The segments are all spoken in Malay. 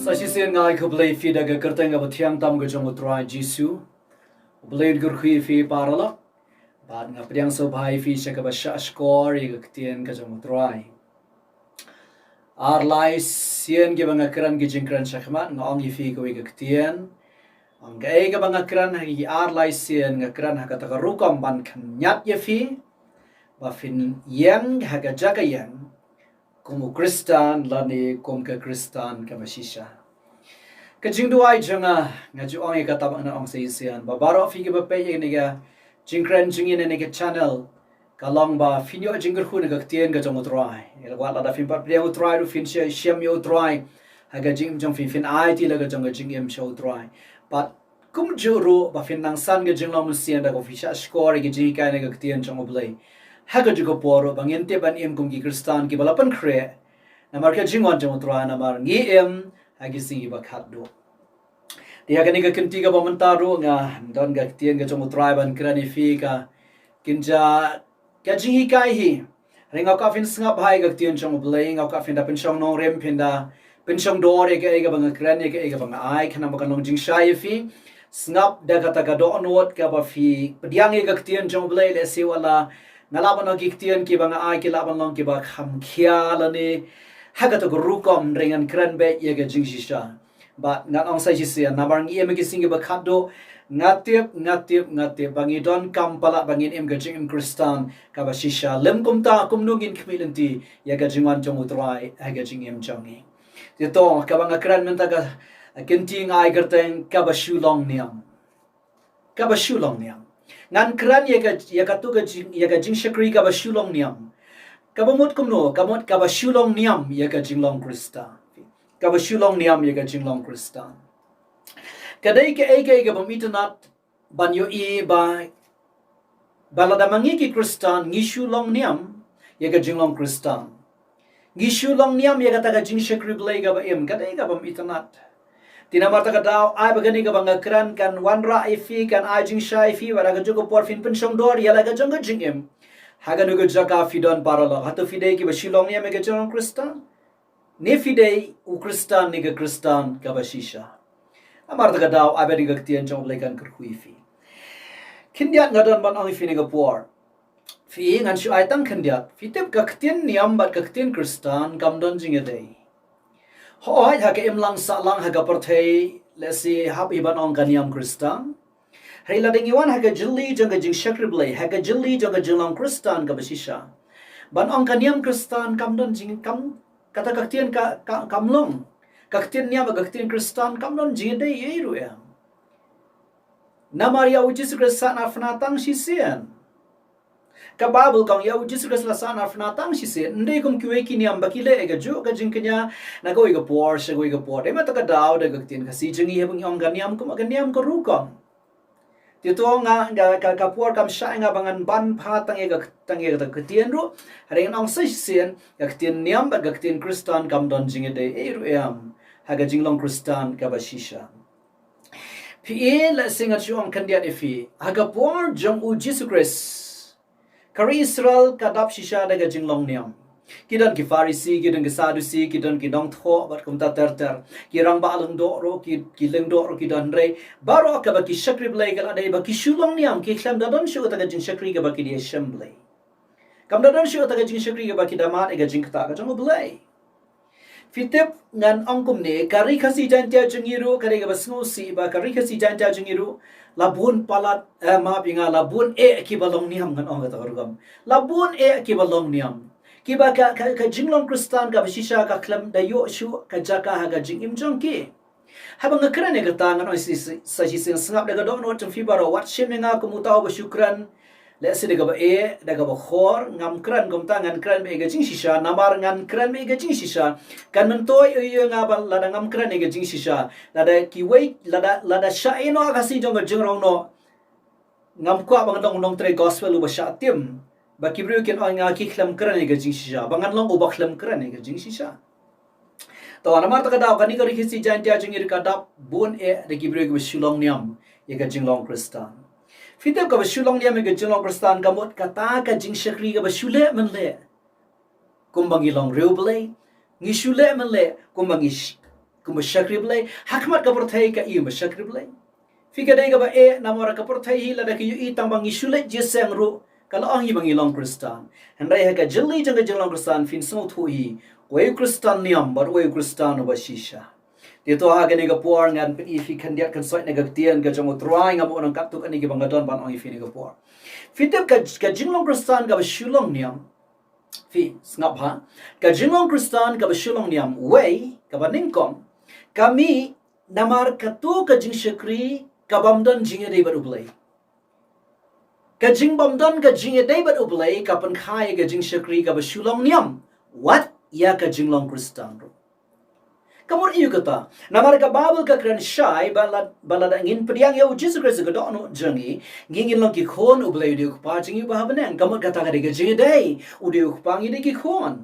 Sasisen ngai ko blay fi daga kerteng aba thiam tam ga jong utrai jisu blay gur khui fi parala bad nga priang so bhai fi shaka ba sha score ga ktien ga jong utrai ar lai sien ge banga kran ge jing kran shakma nga ong fi ko ga ktien ang ga e ga banga kran ha gi ar lai sien nga kran ha ka ta rukom ban khan nyat ye fi ba fin yang ha ga jaga yang como Kristan lani kom ka Kristan ka masisha kajing duai janga nga ju ong ka tabang na ong sa isian babaro fi ga pe ye ga jingkran jingin ne ga channel kalong ba finyo jingger khu ga tien ga jong utrai el wa la da fin par priang utrai ru fin sia siam yo utrai ha ga jing jong fin ai ti la ga jong ga jing em show utrai but kum ju ru ba fin nang san ga jing long sian da ko fi sha score ga ji ka ne ga tien jong oblay haga jugo poro bangin te ban em kumgi kristan ki balapan khre namar ka jingwan jong tra namar ngi em hagi singi ba khatdo dia ka ni ka kinti ka bamantaru nga don ga tien ga jong tra ban krani fi ka kinja ka jingi kai hi ringa ka fin snga bhai ga tien jong blay nga ka fin da penchong nong rem pinda penchong dor e ga bang krani ga bang ai khana ba nong jing shai fi snap da ka ta ga do onward ka ba fi pediang ga tien jong blay le se wala nalaban ng giktian ki banga ai ki laban long ki ba kham khia lani haga to rukom ringan kran be ye ga jing shisha ba ngat ong sai sisia nabar ngi em gi singi ba khado ngatip bangi don kam pala bangin em ga jing kristan ka ba shisha lem kum ta kum nungin khmilanti ye ga jingwan jong utrai haga jing em jongi ti to ka banga kran men ta ga kinti ngai gerteng ka ba shu long niam ngan kran ye ga tu ga jing shakri ka ba shulong niam ka ba mot kumno ka ba shulong niam ye ga jing long krista ka ba shulong niam ye ga jing long krista ka dai ke ga ba mitanat ban yo e ba balada mangi ki kristan ngi shulong niam ye ga jing long krista ngi shulong niam ye ga ta ga jing shakri blay ga ba em ka dai ga ba mitanat tinamarta ka daw ay bagani ka banga kran kan wanra ifi kan ay jing shy fi wala ka jugo por fin penshong dor yala ka jong jing em haga nugo jaka fidon parala hatu fidei ki bashilong niya mega jong kristan ne fidei u kristan ni ka kristan ka bashisha amarta ka daw ay bagani ka tiyan jong lekan kurkui fi kindiat ngadon ban ang fi ni ka por fi ngan shu ay tang kindiat fitep ka tiyan niyam bat ka tiyan kristan kamdon jing edei Hoy haga imlang sa lang haga perthei lesi hab iban ong kaniam kristan hay lading iwan haga jilli jong jing shakribli haga jilli jong jinglang kristan ka basisha ban ong kaniam kristan kamdon jing kam kata kaktian ka kamlong kaktian niam kaktian kristan kamdon jing dei yeru ya namaria ujis kristan afnatang sisian ka babul kang ya ujis krisla sana afnatang sisi ndei kum kwe kiniam bakile ega ju ka jingknya na go iga por se go iga por ema taka daw de gaktin ka si jingi hebung yong ganiam kum ganiam ko rukom tito nga ka por kam sha nga bangan ban pha tang ega ta ktien ru ring nong sai sien gaktin niam ba gaktin kristan kam don jingi de eru am haga jinglong kristan ka bashisha pi la singa chuang kandiat ifi haga por jong ujis kris Kari Israel kadap shisha daga jinglong niam. Kidan ki Farisi, kidan ki Sadusi, kidan ki dong tho, bat kumta ter. Kirang ba alung do ro, ki leng do ro, kidan re. Baro ka ba ki shakri blay kala day ba ki shulong niam, ki klam dadon shu taga jing shakri ka ba ki diya shem blay. Kam dadon shu taga jing shakri ka ba ki damat ega jing kata ka jang blay. Fitip ngan ongkum ne, kari kasi jantya jungiru, kari ka ba snusi ba, kari kasi jantya jungiru, labun palat maaf inga labun ki balong niam kan ong kata orgam labun ki balong niam ki ba ka jinglong kristan ka bashisha ka klam da yo shu ka jaka ha ga jing im jong ki habang ngakran ne kata ngan oi sa si sing sngap da ga do no tum fi baro wat shem nga ku mutaw ba shukran le se daga ba daga ba khor ngam kran gom ta ngan kran me ga jing shisha namar ngan kran me ga jing shisha kan men toy nga ba la ngam kran me ga jing shisha lada ki wei lada sha ino ka si jong ga jing rong no ngam kwa bang dong tre gospel u ba sha tim ba ki bru ken oi nga ki khlam kran me ga jing shisha bangan long u ba khlam kran me ga jing shisha to anamar ta ka daw kani ka ri si jan tia jing ir ka dap bun de ki bru ki shulong niam ye ga jing long kristan Fitep ka bashulong niya may gajulong kristan kamot kata ka jing shakri ka bashule man le. Kumbang ilong rew blay, ngi shule man le, kumbang ku masyakrib lay hakmat ka perthai ka i masyakrib lay fi ka dai ka ba namora ka perthai hi la da ki i tang bang isulet jeseng ru kalau ang i bang ilong kristan handai ha ka jilli jang ka jilong kristan fin so thu hi wei kristan niam bar wei kristan ba shisha dia to ha gani ga puar ngan i fi kan dia kan soi na ga tian ga jong utrai ngam on kap tu kan ni ga bang don ban ong i fi ni ga puar fitep ka jinglong kristan ka shulong niam fi ngap ha ka jinglong kristan ka shulong niam wei ka ningkong kami namar katu ka jing shakri ka bamdon jing dei bar ublai ka jing bamdon ka jing dei bar ublai ka pan khai ka jing shakri ka shulong niam what ya ka jinglong kristan ro kamur iu kata namar ka babel ka kran shai balad angin pediang ya Jesus Christ ka dono jangi ngingin long ki khon ublai de pa jingi ba habanen kamur kata ka de ka jing dei ude upang ide ki khon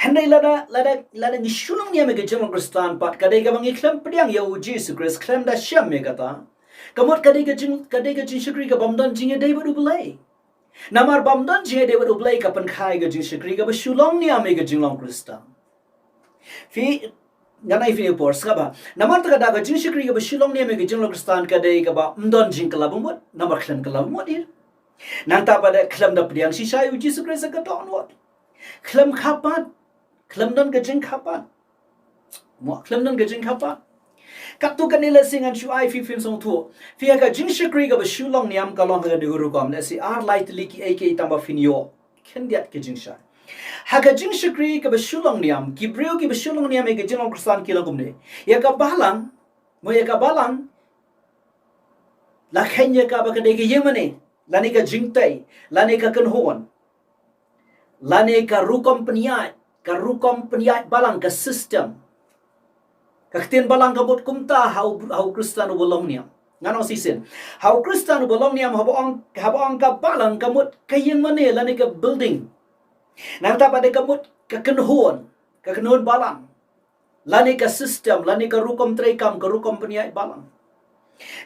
handai lada ni shulong niam ka jinglong kristan pat ka de ka bang iklam pediang ya Jesus Christ klam da syam me kata kamur ka de ka jing shakri ka bamdan jing dei ba ublai namar bamdan jing dei ba ublai ka pan khai ka jing shakri ka shulong niam ka jinglong kristan fi ganai fi por skaba namar ta da ga jing shikri ga shilong ne me ga jing kristan ka dei ga ba mdon jing kala bumot namar khlan kala bumot ir nang ta ba da khlam da priang si sai uji su kresa ka ton wat khlam khapat khlam don ga jing khapat mo khlam don ga jing khapat kap tu kan ile sing an chu ai fi film song thu fi ga jing shikri ga shilong niam ka long ga de ru kom le si ar light liki ak tamba finyo ken diat ke jing sha Haka jing shikri ka bashulong niam kibriu ki bashulong niam e gajilong kristan kila kumne ya ka balang mo ya ka balang la khenya ka ba ka de yemane la ni ka jingtai la ni ka kanhon la ni ka rukom pniat balang ka system ka ktin balang ka bot kumta hau kristan bolong niam ngano sisin hau kristan bolong niam habong ka balang ka mot ka yemane la ni ka building nang ta pada kamut ka kanhon balang lani ka system lani ka rukom trekam ka rukom peniai balang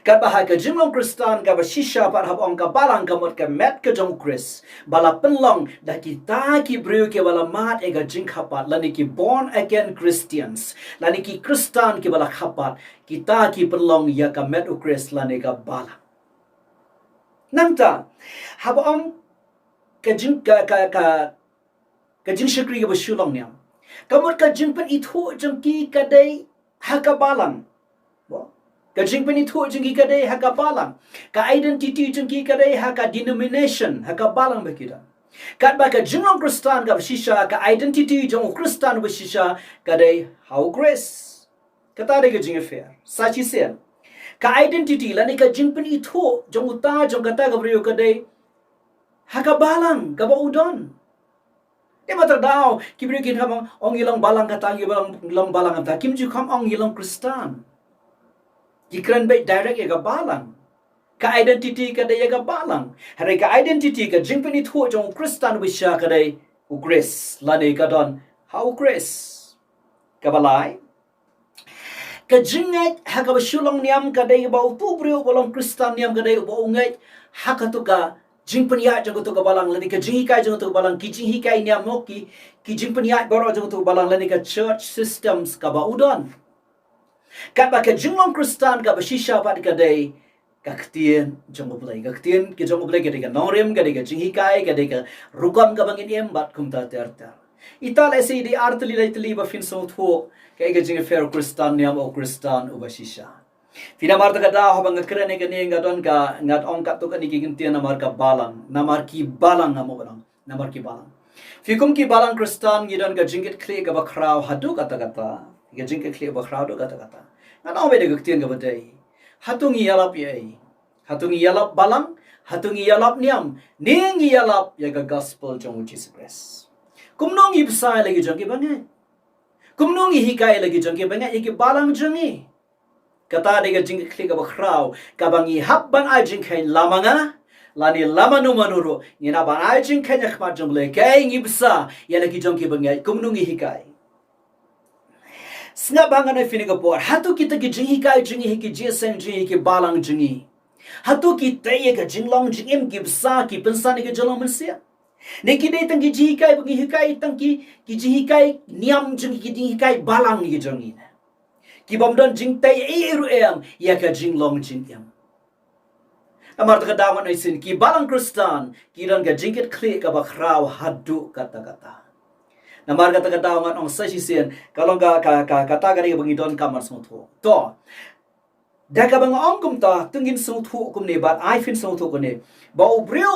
ka bahai ka jinglong kristan ka bashisha par habong ka balang kamut ka met ka jong kris bala penlong da kita ki breu ke bala mat e ga jing khapat lani ki born again Christians lani ki kristan ki bala khapat kita ki penlong ya ka met u kris lani ka balang nang ta habong ka jing ka jing shikri ka bashulong niam kamut ka jing pen ithu jang ki kadai haka balang ka jing pen ithu jang ki kadai haka balang ka identity jang ki kadai haka denomination haka balang bakida kat ba ka jinglong kristan ka bashisha ka identity jang kristan bashisha kadai how grace kata de ka jing affair sachi sen ka identity lani ka jing pen ithu jang uta jang kata ka brio kadai haka balang ka ba udon dia mata dao kibri kin habang ong ilang balang kata ilang balang kata kim ju kam ong ilang kristan ikran be direct ya ga balang ka identity ka de ya ga balang hare ka identity ka jingpeni thu jong kristan wisha ka de u grace lane ka don how grace ka balai ka jingai ha ka shulong niam ka de ba tu brio bolong kristan niam ka de ba ungai ha ka tu ka jing peniat jang tu ka balang lani ka jing hikai jang tu balang ki jing hikai niam no ki jing peniat boro jang tu balang lani ka church systems ka ba udon ka ba ka jinglong kristan ka ba shisha pa ka dei ka ktien jang oblai ka ktien ki jang oblai ka de ka norem ka de ka jing hikai ka de ka rukam ka bangin em bat kum ta terta ital ese di artli laitli ba fin so thu ka ga jing fair kristan niam o kristan u ba shisha Fina marta ka daw habang krene ka niya don ka ngat ong ka to ka ni kigintian namar ka balang namar ki balang amo balang namar ki balang fikum ki balang kristan gidon ka jingit kli ka ba kraw hadu kata ka jingit kli ba kraw do kata ngat ong be de gtian ka badai hatung yalap ye hatung yalap balang hatung yalap niam ning yalap ya ka gospel jong Jesus Christ kumnong ibsai lagi jong ki bangai kumnong hikai lagi jong ki bangai ki balang jongi kata de ga jing kli ka bakraw ka bangi habban a jing kain lamanga lani lamanu manuro ngina ban a jing kain khma jong le kai ngibsa yala ki jong ki bangai kumnungi hikai snga bangana fini ka por hatu kita ki jing hikai jing hiki jeseng jing hiki balang jingi hatu ki taye ka jinglong jing im gibsa ki pensani ka jolong mensia neki de tang ki jing hikai bangi hikai tang ki jing hikai niam jing ki jing hikai balang ki jong ina ki bom don jing tai ru ya ka jing long jing em amar ta dawan ai sin ki balang Kristen ki don ga jingket klik ka ba kraw hadu kata namar kata dawan ong sa sisen kalong ka kata ga ri bangi don kamar song tho to daga bang ong kum ta tungin song tho kum ne bat I fin song tho ko ne ba ubreu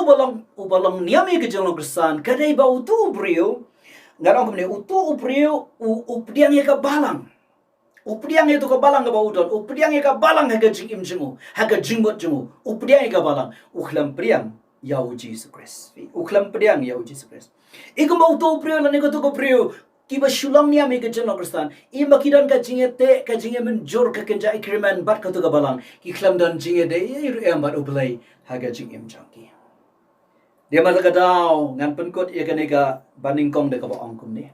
balong niam e ke jong Kristen ka dei ba utu ubreu ngarong kum ne utu ubreu updiang e ka balang updiang itu ka balang ka baudon updiang ka balang haga jing im jingu haga jingot jingu updiang ka balang ukhlam priang ya Jesus Christ ukhlam priang ya Jesus Christ ikum auto priang la ne ko to ko priang ki ba shulang niam ke jong Kristen I makidan ka jingete ka jinge menjur ka kenja ikriman bat ka to ka balang ki khlam dan jinge de em bat ublai haga jing im jangki dia mata ka daw ngan penkot ia kanega baningkong de ka ba ongkum ni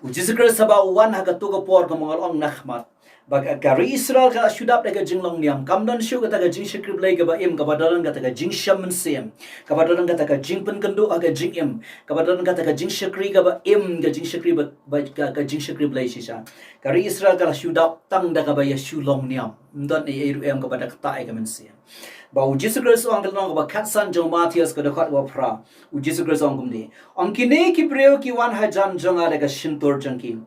Jesus Christ sabah wan haga tuga por ka mga ong nakhmat bag kari Israel ka syudap daga jinglong niam kamdan syu ka taga jing shikrib lay ka ba im ka badalan ka taga jing shaman sim ka badalan ka taga jing penkendu aga jing im ka badalan ka taga jing shikri ka ba im ka jing shikri ba ka jing shikrib lay sisa kari Israel ka syudap tang daga ba ya shulong niam ndon ni eru em ka badak ta ay ka men sim ba Jesus Christ ang kalong ba katsan jong Matias ka dakat wa pra Jesus Christ ang gumni ang kini ki preo ki wan hajan jong ada ka shintor jangki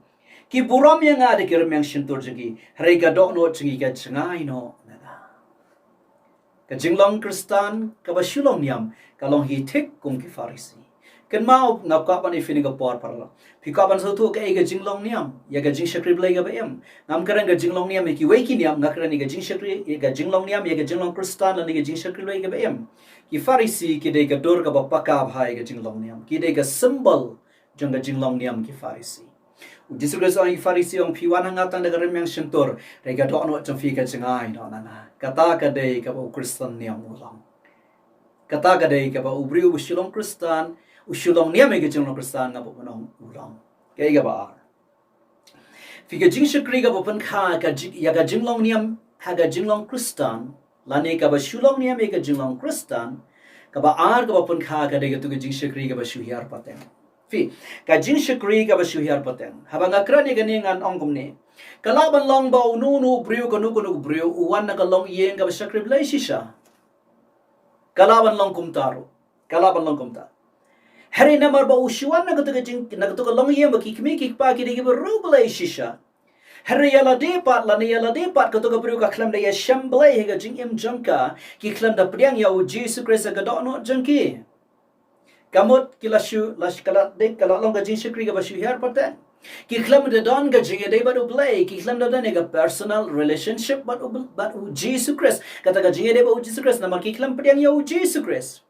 ki buram yang ada ki remang shintor jangki hari ka dok no jingi ka jangai no naga ka jinglong Kristen ka ba shulong niam kalong hi thik kum ki Farisi kan mau ngap ka pan ifini ka por parla phi ka pan so tu ka e ka jinglong niam ya ka jing shakri blai ka ba em ngam karan ka jinglong niam ki wei ki niam ngakran ni ka jing shakri ka jinglong niam ya ka jinglong Kristen la ni ka jing shakri blai ka ba em ki Farisi ki de ka dor ka ba paka bhai ka jinglong niam ki de ka symbol jong ka jinglong niam ki Farisi Jesus Christ ang Farisi ang piwan hangatan da karam yang shintor re ka do no jong fi ka jingai no na kata ka de ka ba Kristen niam ulang kata ka de ka ba ubri u shilong Kristen usulong niam e ke jong Kristen nga bo manong ulang kay ga ba fi ka jing shakri ga bo pan kha ka ya ka jinglong niam ha ga jinglong Kristen lane ka ba shulong niam e ka jinglong Kristen ka ba ar ga bo pan kha ka de ga tu ka jing shakri ga ba shuhiar paten fi ka jing shakri ga ba shuhiar paten habang akra ni ganingan ongkom ni kalaban long ba unu briu ko nu briu uwan na ka long yeng ga ba shakri blai shisha kalaban long kumtaro kalaban long kumtaro hari namar ba ushuan na katuka long yem ba kikmi kikpa ki ba rublai shisha hari yala depat la ni yala depat katuka bru ka klam da ya shamblai hega jing im jangka ki klam da priang ya Jesus Christ ga do no jangki kamut kilashu lashkala de kala long ga jing shikri ga ba shu har pata ki klam da don ga jing de ba rublai ki klam da ga personal relationship but Jesus Christ kata ga jing de ba Jesus Christ namar ki klam priang ya Jesus Christ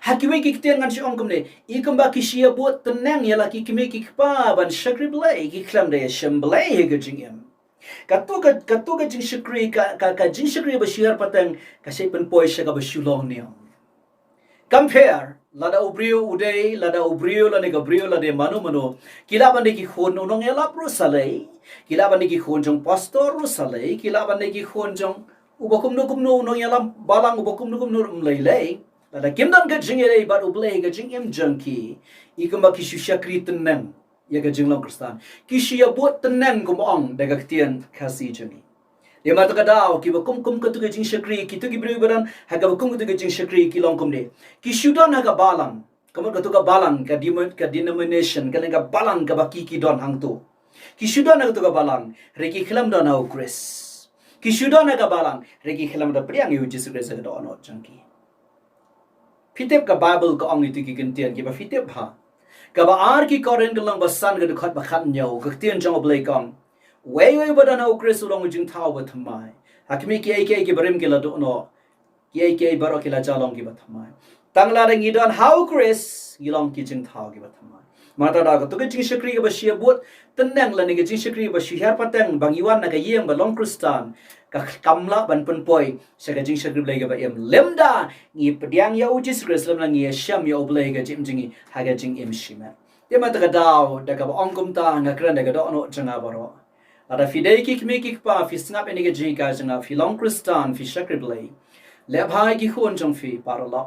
hakiwe ki kiten ngan si ongkom ne ikum ba ki sia buat tenang ya laki kimi ki pa ban shakri blai ki klam de sham blai he ga jingem katu ka jing shakri ka jing shakri ba shiar patang ka sai pen poi sha ga ba shulong ne compare lada ubrio udai lada ubrio la ne ga brio la de manu kila ban de ki khon nong ya la pro salai kila ban de ki khon jong pastor ru salai kila ban de ki khon jong ubakum no nong ya lam balang ubakum no lai lada kimdan ka jingere bat ublay ka jingem jangki ikamba kishu shakri tenang ya ka jinglong Kristen kishu ya buat tenang kumong daga ktian kasi jangi dia mata ka daw ki bakum ka tu ka jing shakri ki tu ki bru baran haga bakum tu ka jing shakri ki long kum de kishu don haga balang kamot ka tu ka balang ka denomination ka nga balang ka baki ki don hang tu kishu don haga tu ka balang reki khlam don au Chris kishu don haga balang reki khlam da priang yu Jesus Christ ka don no jangki fitep ka Bible ka ong itu ki kentian ki ba fitep ha ka ba ar ki koren ka lang basan ka dukhat ba khat nyau ka tian jong oblay kong wei ba na Chris ulong jing thau ba thamai hakmi ki ai ki barim ki la do no ki ai baro ki la jalong ki ba thamai tangla reng idon how Chris ilong ki jing thau ki ba thamai mata da ka to ka jing shakri ka ba shia bot tenang la ni ka jing shakri ba shihar patang bang iwan na ka yem ba long Kristen ka kamla ban pen poi sa ka jing shakri blai ga ba em lemda ngi pediang ya Jesus Christ lemla ngi sham ya oblai ga jim jingi ha ga jing em shima dia mata ka daw da ka ba ongkum ta nga kran da ga do no janga baro ada fidei ki kmi ki pa fi snap eni ga ji ka janga fi long Kristen fi shakri blai le bhai ki khon jong fi parola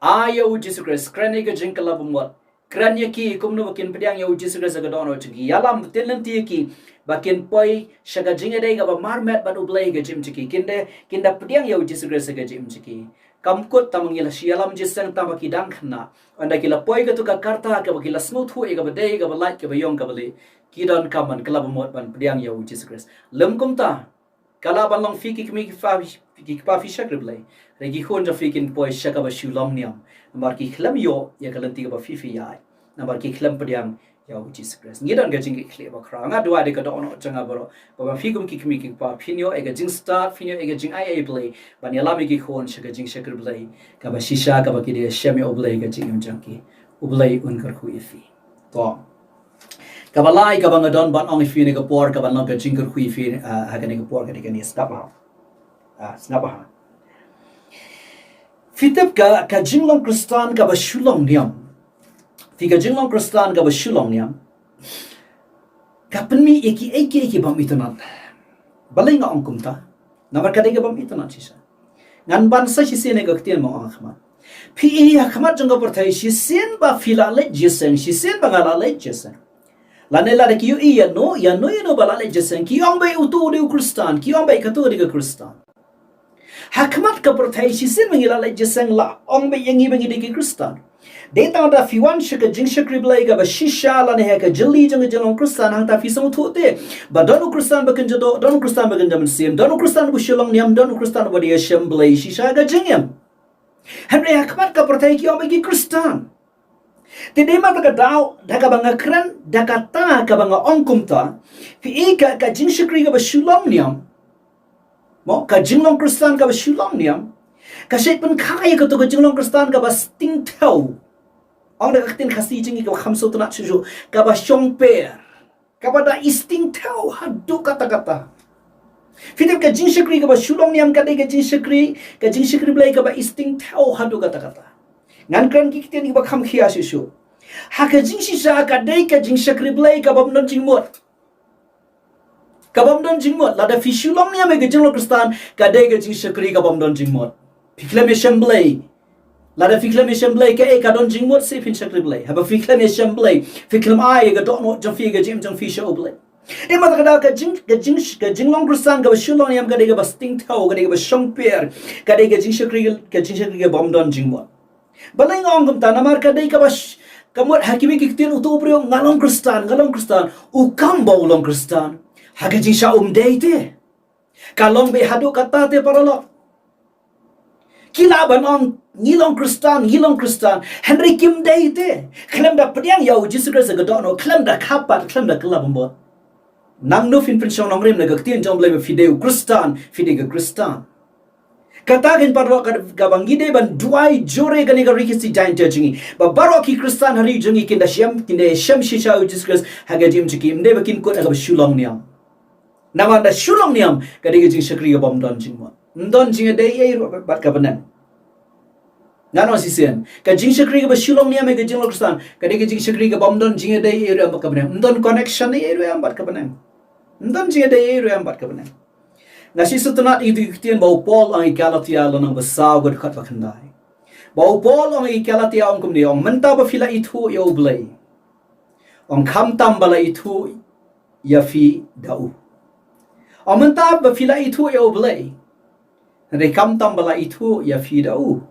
ayo Jesus Christ kran ga jing kala bumwat Kerana ki kumno bakin pediang ya uji segera segadono ciki. Yalam telan ti ki bakin poi syaga jinga dai ga marmet ban ublai ga jim ciki. Kinda pediang ya uji segera segajim ciki. Kamkut tamangila sialam jisang tamaki dangkna. Anda kila poi ga tu ka karta ka bakila smooth hu ga badai ga light ga bayong ka bali. Kidon kaman kala bamot ban pediang ya uji segera. Lem kumta kala ban long fiki kmi ki pa fi shakre blai. Regi khon ja fikin poi shaka ba shulong niam. Nambar ki khlam yo ya kalanti ba fifi yai nambar ki khlam pediang ya uji segres ngidan ga jing khle ba khra nga dua de ka do no changa baro ba figum ki kmi ki pa phinyo e ga jing start phinyo e ga jing ai play ban yala mi ki khon shaga jing shakr blai ka ba shisha ka ba ki de shame oblai ga jing jang ki oblai un kar khu ifi to ka ba lai ka ba ngadon ban ong ifi ne ga por ka ba no ga jing kar khu ifi ha ga ne ga por ga de ga ni stop ha Fitip ka jinglong kristan ka ba shulong niam. Fika jinglong kristan ka ba shulong niam. Ka penmi eki bam itunan. Balai nga ong kumta. Namar kadai ka bam itunan sisa. Ngan ban sa sisi ne ka ktian mo ang khmat. Pi khmat jang ka perthai sisen ba fila le jisen sisen ba ngala le jisen. Lane la de ki ya no bala le jisen ki ong bai utu de kristan ki ong bai ka tu de kristan. Hakmat ka perthai sisin mengila lai jesang la ong be yangi bangi diki kristan. Data da fiwan shaka jing shakri blai ga ba shisha la ne ka jeli jang jelong kristan hang ta fi song thu te. Ba donu kristan ba kanjado donu kristan ba kanjam sim donu kristan bu shilong niam donu kristan ba dia sham blai shisha ga jingyam. Henry hakmat ka perthai ki ong be kristan. Tidak mata ka dau daga banga kran daga ta ka banga ong kumta. Fi ka jing shakri ga ba shulong niam. Mo ka jinglong kristan ka ba shulong niam ka shay pen kaya ka to ka jinglong kristan ka ba sting tau ang nakaktin kasi jingi ka ba khamso to na chuju ka ba shong per ka ba da isting tau hadu kata fitip ka jing shakri ka ba shulong niam ka dai ka jing shakri blai ka ba isting tau hadu kata ngan kran ki kiten ki ba kham khia shu ha ka jing shisha ka dai ka jing shakri blai ka ba non jing mot kabam don jingmot lada fishulong niam ke jinglong kristan kadai ke jing shakri kabam don jingmot fiklam assembly lada fiklam assembly ke ka don jingmot se fin shakri blai haba fiklam assembly fiklam ai ga don no jang fi ga jim jang fi show blai e ma kada ka jinglong kristan ka shulong niam kadai ka basting thau kadai ka shong per kadai ka jing shakri ka bam don jingmot balai ngong gum ta namar kadai ka bas kamot hakimi ki tin utu prio ngalong kristan ukam baulong kristan Haga jing sya deite. Kalong be hadu kata te paralok. Kila banong ngilong kristan. Henry kim deite. Klem da pediang yau jisuker segadono. Klem da kapat. Klem da kelab mbot. Nang no fin pensyong nong rim naga ktien jom blame fideu kristan. Fidega kristan. Katakan paralok gabang gide ban duai jore gani ga rikisi jain jingi. Ba baro ki kristan hari jingi kinda syam shisha jisuker haga jim chiki. Mde bakin kot agab shulong niam. Nama da shulong niam kadai jing shakri ga bom don jing mo don jing dai ai bat ka banan ngano sisen ka jing shakri ga shulong niam ga jing loksan kadai jing shakri ga bom don jing dai ai ro ka banan don connection ai ro am bat ka banan don jing dai ai ro am bat ka banan ngasi sutuna itu kitien bau pol ang Galatia lanang basaw god khat bakandai bau pol ang Galatia ang kumni ang menta ba fila itu yo blai ang kham tam bala itu ya fi dau Amanta ba fila itu ya oblay. Rekam tambala itu ya fidau.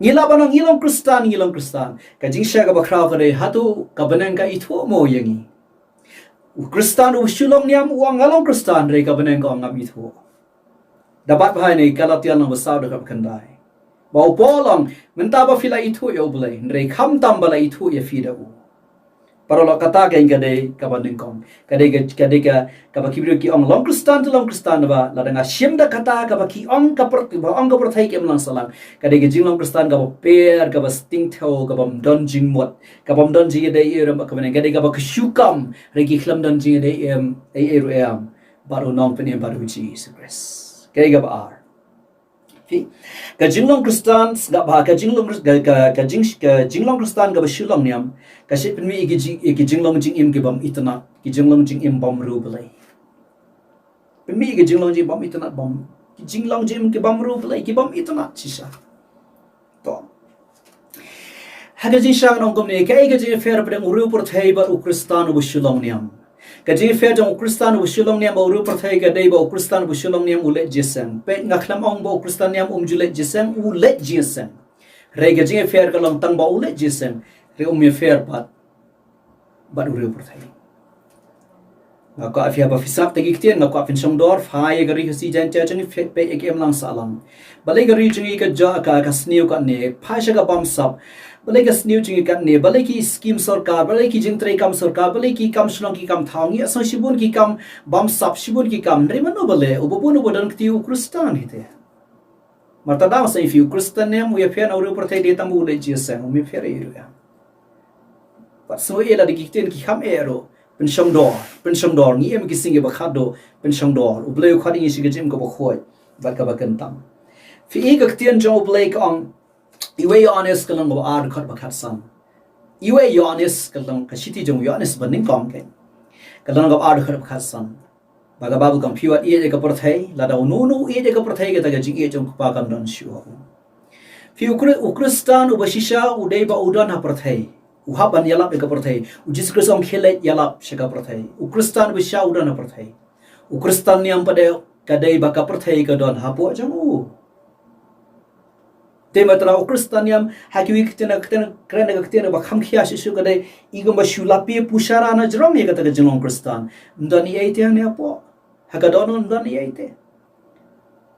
Ngila banang ngilong kristan. Kajing siya ka bakraw ka rin hatu kabanang ka itu mo yangi. Kristan u shulong niam uang ngalong kristan re kabanang ka ngam itu. Dapat bahay ni kalatian ng basaw da kapkandai. Bau polong menta ba fila itu ya oblay. Rekam tambala itu ya fidau. Para lo kata ka ingkade kabanding kong kadai ka kabakibrio ki ong long kristan ba la danga shim da kata kabaki ong kapert ba ong kapert thai kem lang salang kadai ka jing long kristan ka per ka ba sting tho ka bam don jing mot ka bam don jing dai eram ka bane kadai ka ba shukam regi khlam don jing dai eru am baru nong penem baru Jesus Christ kai ka ba ar ka jinglong kristan ga ba ka jinglong kristan ga ba shulong niam ka shi penmi iki jinglong jing im ke bam itna ki jinglong jing im bam ru belai penmi iki jinglong jing bam itna bam ki jinglong jing ke bam ru belai ki bam itna chisa to Hagajin shang nong komne kai gajin fair pada uru perthai ba ukristan ushulong niam. Gajin fair jong ukristan ushulong niam ba uru perthai ga dei ba ukristan ushulong niam ulet jisang. Pe ngaklam ong ba ukristan niam julet jisang ulet jisang. Re gajin fair ka long tang ba ulet jisang. Re fair bat uru perthai. Ngako afia ba fisak tagi ktian ngako afin songdor phai gari hasi jan cha chang pe ekem lang salang. Balai gari jungi ka ja ka sniu ka ne phai sha ka bam sap. Balai ka sniu jungi ka ne balai ki scheme sarkar balai ki jing trai kam sarkar balai ki kam shlong ki kam thawngi asang shibun ki kam bam sap shibun ki kam re mano balai ubupun ubodan kti ukristan hite. Martada sa if ukristan ne mu ye fian auru perthai de tamu le jisa mu me fere iru ya. Pat so ela de ktian ki kham ero pensyongdor ngi em kisinge bakhado pensyongdor ublei khadi ngi sigajim ko bakhoi baka bakantam fi e gaktian jo ublei kong Ioanis kalang ba ar khat bakhat sam Ioanis kalang kashiti jong Ioanis baning kong ke kalang ba ar khat bakhat sam baga babu kong piwat e ka perthai lada nunu e ka perthai ka taga jing e jong pa kam don shu fi ukristan ubashisha udai ba udan ha perthai uhaban yalap eka perthai ujis krisong khelet yalap sheka perthai ukristan bisha udan perthai ukristan niam pada kadai baka perthai ka don hapo jangu te matra ukristan niam hakiwi kitena krena kitena ba kham khia shishu kadai igam ba shulapi pushara na jrom ye kata jong kristan ndani aite ne apo hakadon ndani aite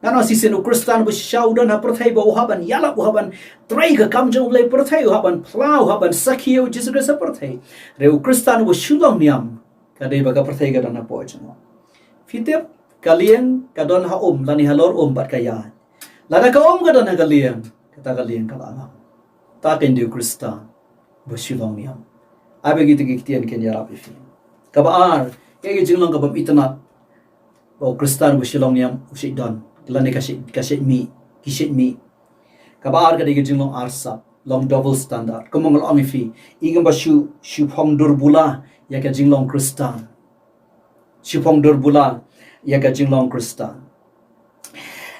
Nano sisin ukristan bisha udan ha perthai ba uhaban yalap uhaban trai ka kam jong le perthai uhaban plau uhaban sakhiyo jisga sa perthai re ukristan bu shulong niam kadai ba ka perthai ka dana po jong fitep kalian kadon ha lani halor bat kaya lada ka ka dana kalian kata kalian kala ta ken di ukristan bu shulong niam abe gitu giktian ken yarap ifi ka ba ye jinglong ka bam itna ba ukristan bu shulong niam usidon Lani kasit mi kabar ka digi jinglong arsa long double standard komong long ifi igam ba shu phong durbula ya ka jinglong kristan shu phong durbula ya ka jinglong kristan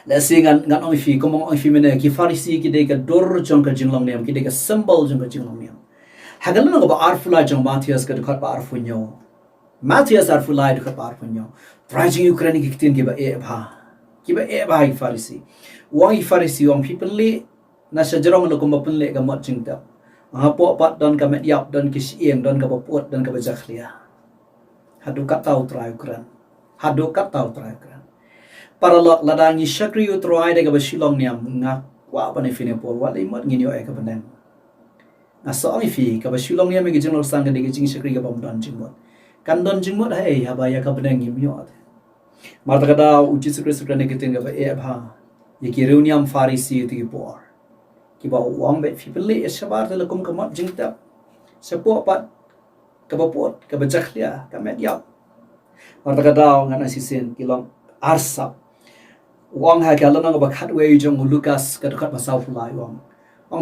la singan ngan ong ifi komong ong ifi mena ki farisi ki de ka dor jong ka jinglong niam ki de ka symbol jong ka jinglong niam hagalan ga ba arfula jong Matthias ka dekhat ba arfunyo Matthias arfula dekhat ba arfunyo trajing ukraine ki kitin ki ba e bha kiba e bahai farisi wang farisi wang people le na sajarong lo kumapun le gamot jingta hapo pat don kamet yap don kisieng don kapot don kabajaklia hadu katau trai kran para lot ladangi shakri utrai de kabashilong niam nga wa pane fine por wa le mot nginyo e kabanen na so ang fi kabashilong niam gi jinglor sang de gi jing shakri ka bam don jingmot kan don jingmot hai habaya kabanen ngimyo Marta kada uji sekre ne kitin ga ba e bha ye ki reuniam farisi ti por ki ba wang be people le shabar de lakum kamat jingta sepo pat ka ba pot ka ba jakhlia ka met yap Marta kada ngana sisin kilong arsa wang ha ka lana ba khatwe jong Lucas ka khat ba sau fulai wang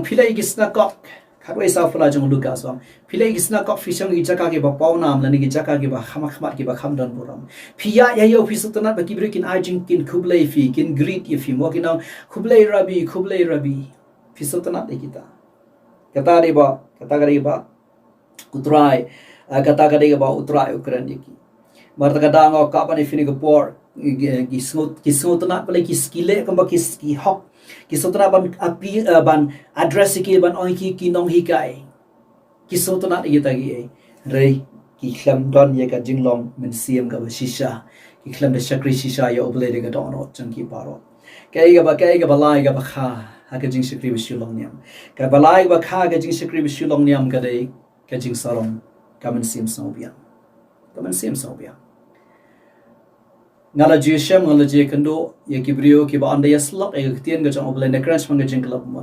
philai gisna kok khatwe sau fulai jong Lucas wang philai gisna kok fisang gi jaka ge ba pawnam lani gi jaka ge ba khamat ge ba khamdan buram Pia ya yo fisutana ba kibrikin ajing kin kublai fi kin greet ye fi mo kinang kublai rabi fisutana de kita kata gari ba utrai kata gari ba utrai ukran ki marta kada ngo ka pa ni fini ko por kisutana pala ki skile kamba ki hok kisutana ban api ban address ki ban oi ki kinong hikai kisutana de kita gi rei ki khlam don ye ka jinglong min siam ka shisha ki khlam de shakri shisha ya oble de ga don chang ki paro kai ga ba lai ga ba kha ha ka jing shakri bishulong niam ka ba lai ba kha ga jing shakri bishulong niam ka de ka jing sarong ka min siam sobia ngala jishem ngala je kando ye ki brio ki ba anda yaslap e ga tien ga chang oble ne crash mang ga jing club mo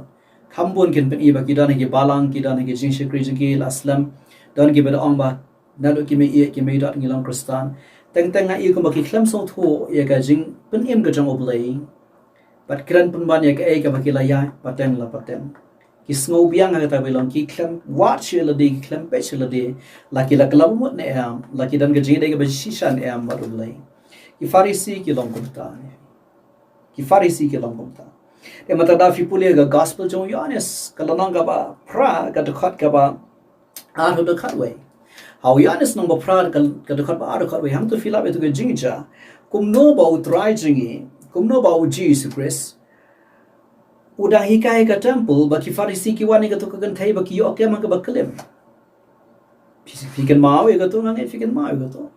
khambun kin pen i ba ki dan ki balang ki dan ki jing shakri jing ki aslam dan ki ba ong ba nalo ki me dot ngilang kristan teng ai ko baki khlam so tho ye ga jing pen em ga jang oblei pat kran pun ban ye ga ai ka baki la ya paten ki sngo biang ga ta belong ki khlam wat shela de khlam pe shela de la ki la klam mot ne am la ki dan ga jing de ga ba shishan am ba oblei ki farisi ki long kumta Dia mata da fi puli ga gospel jong Ioanis kalanang ga ba pra ga dekat ga ba ar dekat we. How Ioanis nang ba pra ga dekat ba ar dekat we ham tu filah itu ga jingja. Kum no ba utrai jingi, kum no ba uji Jesus Christ. Udah hikai ka temple baki Farisi ki wani ka tu ka gantai baki yo ke mang ka baklem. Fikan mau ya ka tu nang fikan mau ka tu.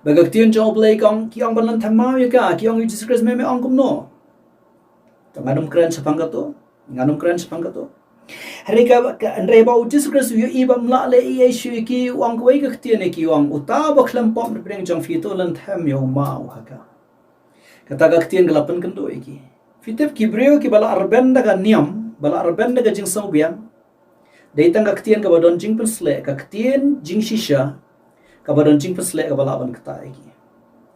Bagak tian jong play kong ki ong balan tham mau ya ka ki ong Jesus Christ me ong kum no. Nganum keren sepang ka tu, nganum keren sepang ka tu. Hari ka andre ba Jesus Christ yo ibam la le i shu ki ong ko ka tian ki ong uta ba khlam pom bring jong fi to lan tham yo mau ha ka. Kata ka tian galapan kan do ki. Fitip kibreo ki bala arben daga niam, bala arben daga jing saubian. Daitang kaktian ka badon jing pensle, kaktian jing shisha, ka badon jing pensle ka bala aban kata iki.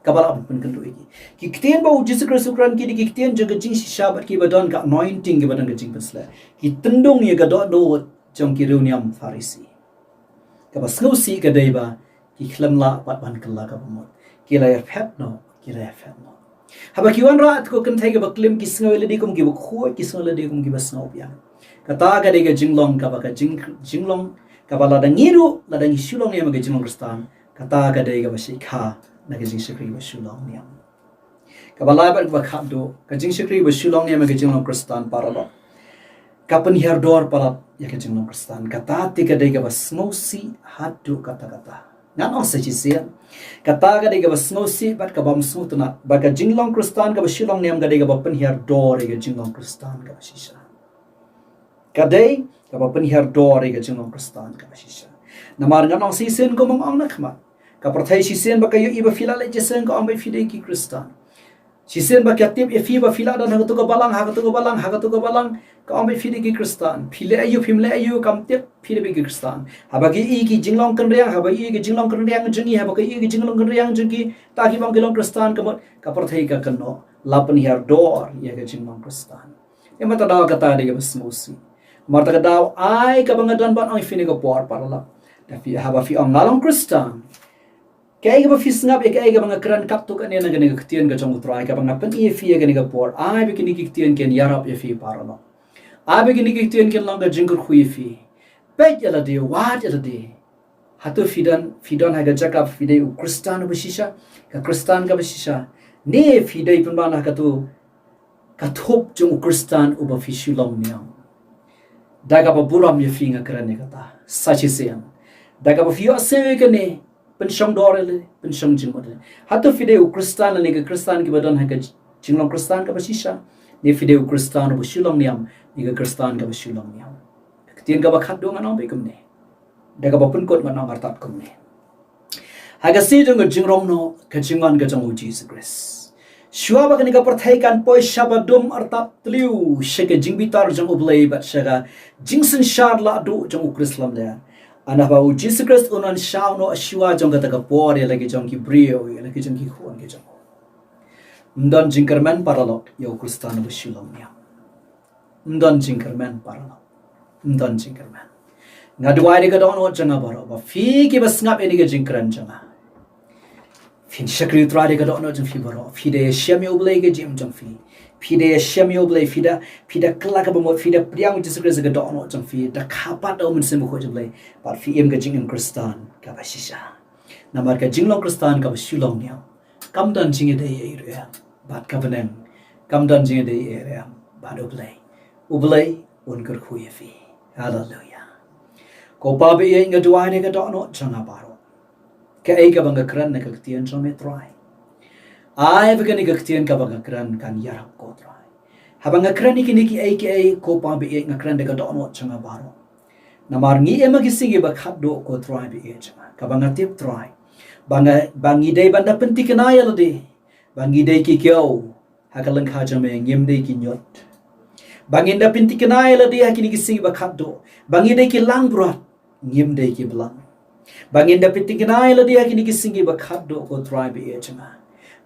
Ka bala aban pen kendo iki. Ki ktian ba uji sukran ki di ktian jaga jing shisha bat ki badon ka anointing ki badon ka jing pensle. Ki tendung ye ka do jong ki niam Farisi. Ka ba sngusi ka deiba ki khlamla pat ban kala ka bamot. Ki la phet no, ki la phet no. Haba kiwan rat ko kan thai ga baklim kisngo le di kum gi bakho kisngo le di kum gi basngo pya kata ga de ga jinglong ka ba ka jinglong ka ba la da ngiru la da ngisulong ne ma ga jinglong kristan kata ga de ga ba shikha na ga jing shikri ba shulong ne ka ba la ba kha do ka jing shikri ba shulong ne ma ga jinglong kristan para lo ka pen her dor para ya ga jinglong kristan kata ti ga de ga ba sngo si hat do kata nan ong sa chisian kata ga de ga basno si bat ka bam su tuna ba ga jinglong kristan ga bashilong niam ga de ga bapen hier dor ga jinglong kristan ga bashisha ka de ga bapen hier dor ga jinglong kristan ga bashisha namar nan ong sisen ko mong ong nakma ka prathai sisen ba kayo iba filale jesen ko ong ba fide ki kristan sisen ba katip e fi ba filada na to ga balang ha to ga balang ka ong ba fide ki kristan phile ayu kam tip phile bi ki kristan haba ki i ki jinglong kan riang haba i ki jinglong kan riang jingi haba ki i ki jinglong kan riang jingi ta ki bang kilong kristan ka prathai ka kanno lapan hier dor ya ga jinglong kristan e mata da ka ta de ga basmusi marta ka daw ai ka bang dan ban ong fine ko por parla da fi haba fi ong ngalong kristan kaya ga fi snap e kaya ga bang kran kap to kan ne ga ne ga ktien ga jong utrai ka bang pen e fi ga ne ga por ai bi ki ni ki ktien ken yarap e fi parla Abe gini kitian ken langga jengkur hui fi. Pet yala de wat yala de. Hatu fidan haga jakap fidei u kristan bashisha ka kristan ka bashisha. Ne fidei penbana ka tu kathop jong kristan u ba fishulong niam. Daga ba buram ye finga krane kata. Sachi sean. Daga ba fiyo sewe ka ne penshong dorele penshong jingmode. Hatu fidei u kristan ne ka kristan ki badan haga jinglong kristan ka bashisha. Ne fidei u kristan u bashulong niam. Niga kristan ka bashulong niam. Ketian ka bakhat do nganong bekum ne. Daga bapun kot nganong artap kum ne. Haga si jong jingrong no ka jingan ka jong Jesus Christ. Shua ba kani ka perthai kan poi shabadum artap tliu sheke jingbitar jong ublei bat shaga jingsen shar la do jong ukrislam le. Ana ba Jesus Christ unan shau no shua jong ka ta ka por lagi jong ki brio lagi jong ki khon ke jong. Mdan jingkerman paralok yo kristan bashulong niam. Mdan jingkerman paralo mdan jingkerman ngadwai de gadon o janga baro ba fi ki bas ngap eni ga jingkran janga fin shakri tra de gadon o jang fi baro fi de shamyo blai ga jim jang fi de shamyo blai fi da kla ka bamo fi da priang jisukre ga gadon o jang fi da khapat o mun sim ko jang blai ba fi em ga jing kristan ka bashisha namar ka jinglong kristan ka bashulong nya kamdan jinge de area bat ka banang kamdan jinge de area ba do blai Ublay unker kuyefi. Hallelujah. Ko pabe ye inga duai ne ga dono changa baro. Ka ei ka banga kran ne ka ktien chome try. Ai ba ni ka ktien ka banga kran kan yarap ko try. Habanga kran ni ki ei ke ei ko pabe ye inga kran ne ga dono changa baro. Namar ngi ema ki singi ba khat do ko try be ye changa. Ka banga tip try. Bangi dei banda penti kana ya lode. Bangi dei ki kyo. Hakalang kha jame ngim dei ki nyot. Bangin da pinti kenai la dia kini kisi bakhat do. Bangin da ki lang brat ngim da ki blang. Bangin da pinti kenai la dia kini kisi bakhat do ko try be echma.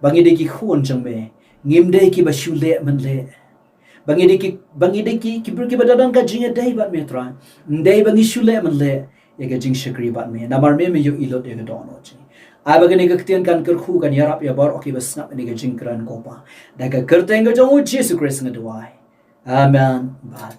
Bangin da ki khon jame ngim da ki bashule man le. Bangin da ki bur ki badadang ka jinga dai bat me try. Ndai bangi shule man le ye ka jing shakri bat me. Namar me yo ilot ye ka dono chi. Ai bagani ka ktien kan ker khu kan yarap ya bar oki basnap ni ka jing kran ko pa. Da ka kerteng ka jong Jesus Christ ngadwai. Amen. Bye.